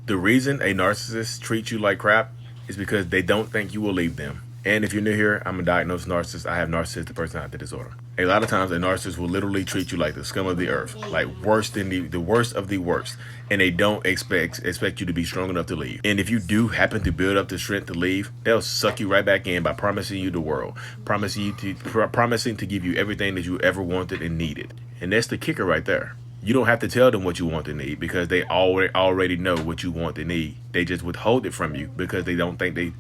The reason a narcissist treats you like crap is because they don't think you will leave them. And if you're new here, I'm a diagnosed narcissist. I have narcissistic personality disorder. A lot of times, a narcissist will literally treat you like the scum of the earth, like worse than the worst of the worst, and they don't expect you to be strong enough to leave. And if you do happen to build up the strength to leave, they'll suck you right back in by promising you the world, promising to give you everything that you ever wanted and needed. And that's the kicker right there. You don't have to tell them what you want and need because they already know what you want and need. They just withhold it from you because they don't think they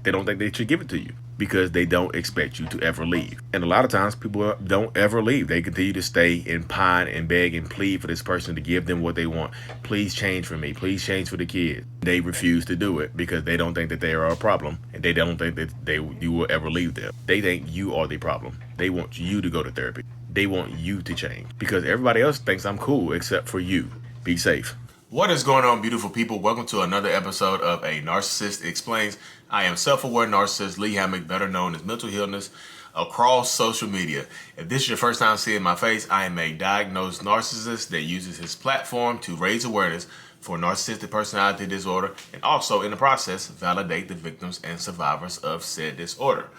don't think they should give it to you because they don't expect you to ever leave. And a lot of times people don't ever leave. They continue to stay and pine and beg and plead for this person to give them what they want. Please change for me. Please change for the kids. They refuse to do it because they don't think that they are a problem and they don't think that you will ever leave them. They think you are the problem. They want you to go to therapy. They want you to change because everybody else thinks I'm cool except for you. Be safe. What is going on, beautiful people? Welcome to another episode of A Narcissist Explains. I am self-aware narcissist Lee Hammock, better known as Mental Healness, across social media. If this is your first time seeing my face, I am a diagnosed narcissist that uses his platform to raise awareness for narcissistic personality disorder and also, in the process, validate the victims and survivors of said disorder.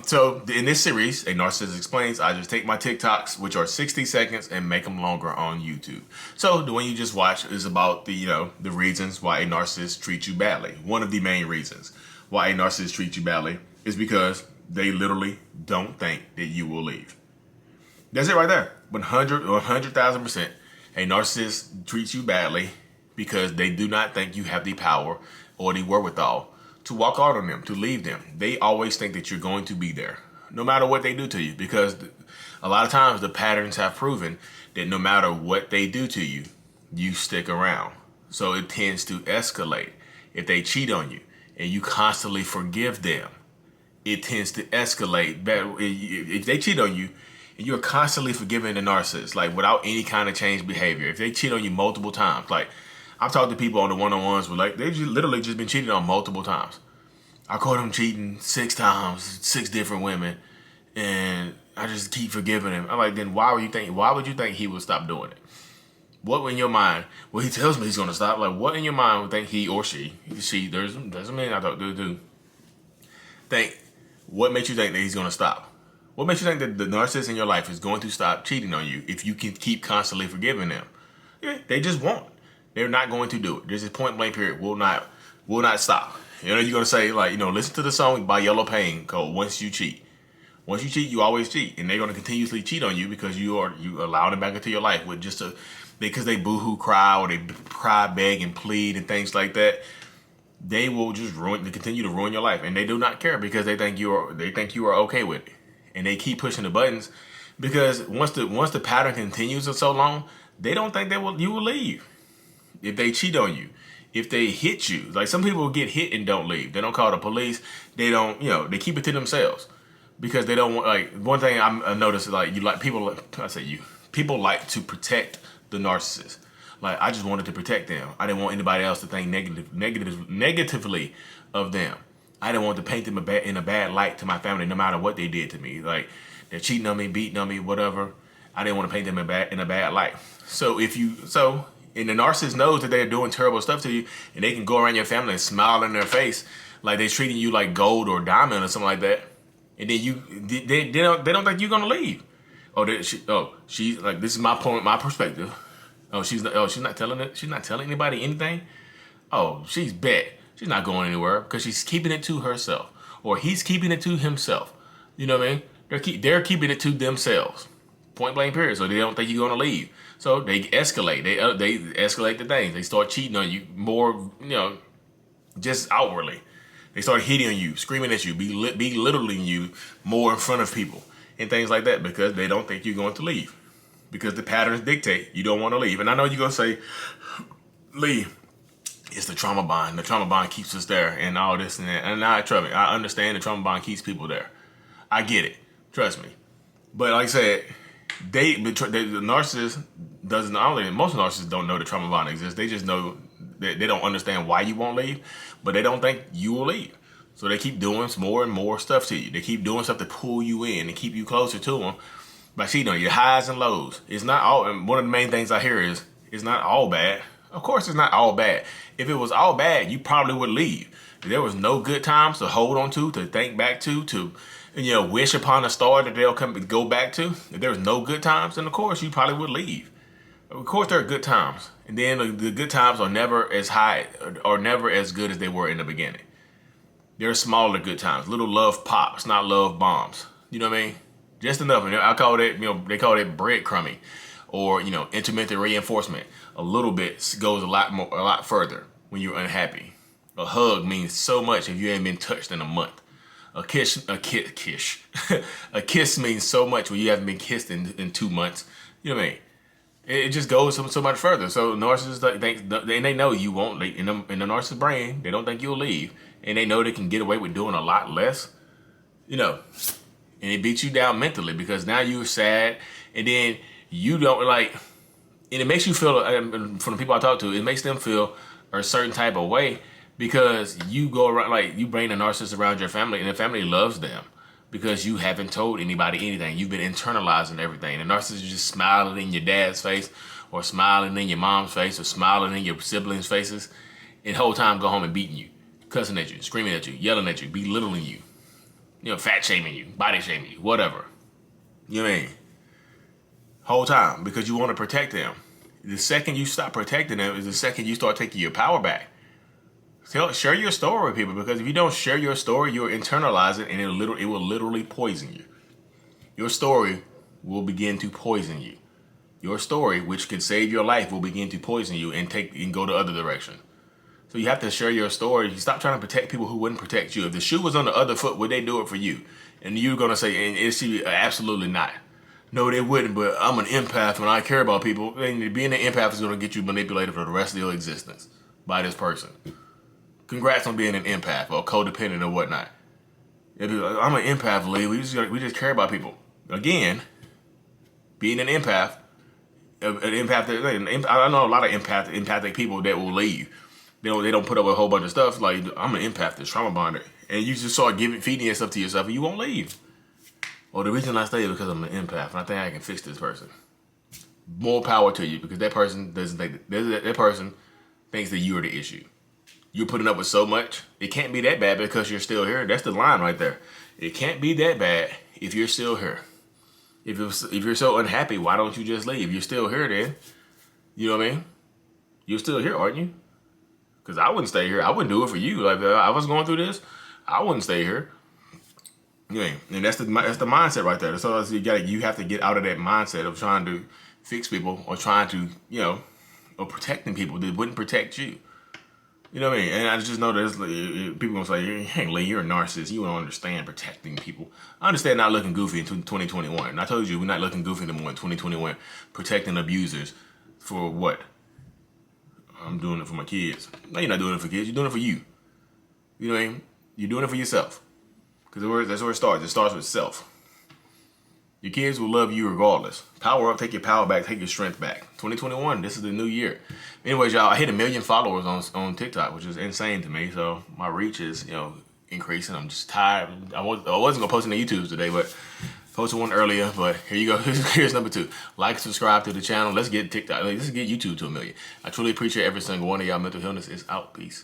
So in this series, A Narcissist Explains, I just take my TikToks, which are 60 seconds, and make them longer on YouTube. So the one you just watched is about the reasons why a narcissist treats you badly. One of the main reasons why a narcissist treats you badly is because they literally don't think that you will leave. That's it right there. 100,000%. A narcissist treats you badly because they do not think you have the power or the wherewithal to walk out on them, to leave them. They always think that you're going to be there, no matter what they do to you, because a lot of times the patterns have proven that no matter what they do to you, you stick around. So it tends to escalate. If they cheat on you and you constantly forgive them, it tends to escalate. If they cheat on you and you're constantly forgiving the narcissist, like without any kind of change behavior, if they cheat on you multiple times, like I've talked to people on the one-on-ones where like they've literally just been cheated on multiple times. I caught him cheating 6 times, 6 different women, and I just keep forgiving him. I'm like, then why would you think he would stop doing it? What in your mind? Well, he tells me he's gonna stop. Like, what in your mind would think he or she doesn't mean I thought do think. What makes you think that he's gonna stop? What makes you think that the narcissist in your life is going to stop cheating on you if you can keep constantly forgiving them? Yeah, they just won't. They're not going to do it. There's this point blank period. Will not stop. You're gonna say like, listen to the song by Yellow Pain called "Once You Cheat." Once you cheat, you always cheat, and they're gonna continuously cheat on you because you allow them back into your life with because they boohoo cry or they cry, beg, and plead and things like that. They will just continue to ruin your life, and they do not care because they think you are okay with it, and they keep pushing the buttons because once the pattern continues for so long, they don't think you will leave. If they cheat on you, if they hit you, like some people get hit and don't leave. They don't call the police. They don't, they keep it to themselves because they don't want, like, one thing I noticed is like people like to protect the narcissist. Like, I just wanted to protect them. I didn't want anybody else to think negatively of them. I didn't want to paint them in a bad light to my family, no matter what they did to me. Like, they're cheating on me, beating on me, whatever. I didn't want to paint them in a bad light. And the narcissist knows that they're doing terrible stuff to you, and they can go around your family and smile in their face like they're treating you like gold or diamond or something like that. And then they don't think you're gonna leave. She's like, this is my point, my perspective. She's not telling anybody anything. Oh, she's bet she's not going anywhere because she's keeping it to herself, or he's keeping it to himself. You know what I mean? They're keeping it to themselves. Point blank period. So they don't think you're gonna leave. So they escalate. They escalate the things. They start cheating on you more. Just outwardly. They start hitting on you, screaming at you, belittling you more in front of people and things like that because they don't think you're going to leave. Because the patterns dictate you don't want to leave. And I know you're gonna say, Lee, it's the trauma bond. The trauma bond keeps us there and all this and that. And trust me, I understand the trauma bond keeps people there. I get it. Trust me. But like I said, the narcissist doesn't. Most narcissists don't know the trauma bond exists. They just know that they don't understand why you won't leave, but they don't think you will leave. So they keep doing more and more stuff to you. They keep doing stuff to pull you in and keep you closer to them by cheating on you. Highs and lows. It's not all. And one of the main things I hear is it's not all bad. Of course, it's not all bad. If it was all bad, you probably would leave. If there was no good times to hold on to think back to wish upon a star that they'll go back to. If there was no good times, then of course you probably would leave. Of course, there are good times, and then the good times are never as high or never as good as they were in the beginning. There are smaller good times, little love pops, not love bombs. You know what I mean? Just enough. And I call it, they call it breadcrumbing, or intermittent reinforcement. A little bit goes a lot further when you're unhappy. A hug means so much if you ain't been touched in a month. A kiss a kiss means so much when you haven't been kissed in 2 months. You know what I mean? It just goes so much further. So narcissists they know you won't leave. In the narcissist brain, they don't think you'll leave, and they know they can get away with doing a lot less. And it beats you down mentally because now you're sad, and then you don't and it makes you feel. From the people I talk to, it makes them feel a certain type of way because you go around you bring a narcissist around your family, and the family loves them. Because you haven't told anybody anything. You've been internalizing everything. The narcissist is just smiling in your dad's face, or smiling in your mom's face, or smiling in your siblings' faces, and the whole time go home and beating you, cussing at you, screaming at you, yelling at you, belittling you, fat shaming you, body shaming you, whatever. You know what I mean? Whole time, because you want to protect them. The second you stop protecting them is the second you start taking your power back. Share your story with people, because if you don't share your story, you'll internalize it, and it will literally poison you. Your story will begin to poison you. Your story, which could save your life, will begin to poison you and go the other direction. So you have to share your story. You stop trying to protect people who wouldn't protect you. If the shoe was on the other foot, would they do it for you? And you're gonna say, and it's absolutely not. No, they wouldn't. But I'm an empath, and I care about people. And being an empath is gonna get you manipulated for the rest of your existence by this person. Congrats on being an empath or codependent or whatnot. I'm an empath, Lee. We just care about people. Again, being an empath, I know a lot of empathic people that will leave. They don't put up with a whole bunch of stuff. Like, I'm an empath, this trauma bonder, and you just start feeding yourself to yourself, and you won't leave. Well, the reason I stay is because I'm an empath, and I think I can fix this person. More power to you, because that person doesn't think that person thinks that you are the issue. You're putting up with so much. It can't be that bad because you're still here. That's the line right there. It can't be that bad if you're still here. If you're so unhappy, why don't you just leave? You're still here then. You know what I mean? You're still here, aren't you? Because I wouldn't stay here. I wouldn't do it for you. Like, if I was going through this, I wouldn't stay here. Yeah, and that's the mindset right there. So you have to get out of that mindset of trying to fix people or trying to, or protecting people that wouldn't protect you. You know what I mean? And I just know there's people gonna say, "Hey, Lee, you're a narcissist. You don't understand protecting people." I understand not looking goofy in 2021. And I told you we're not looking goofy anymore in 2021. Protecting abusers for what? I'm doing it for my kids. No, you're not doing it for kids. You're doing it for you. You know what I mean? You're doing it for yourself. Because that's where it starts. It starts with self. Your kids will love you regardless. Power up, take your power back, take your strength back. 2021, this is the new year. Anyways, y'all, I hit 1 million followers on TikTok, which is insane to me. So my reach is, increasing. I'm just tired. I wasn't gonna post any YouTubes today, but posted one earlier. But here you go. Here's number 2. Like, subscribe to the channel. Let's get TikTok. Let's get YouTube to 1 million. I truly appreciate every single one of y'all. Mental Healness is out. Peace.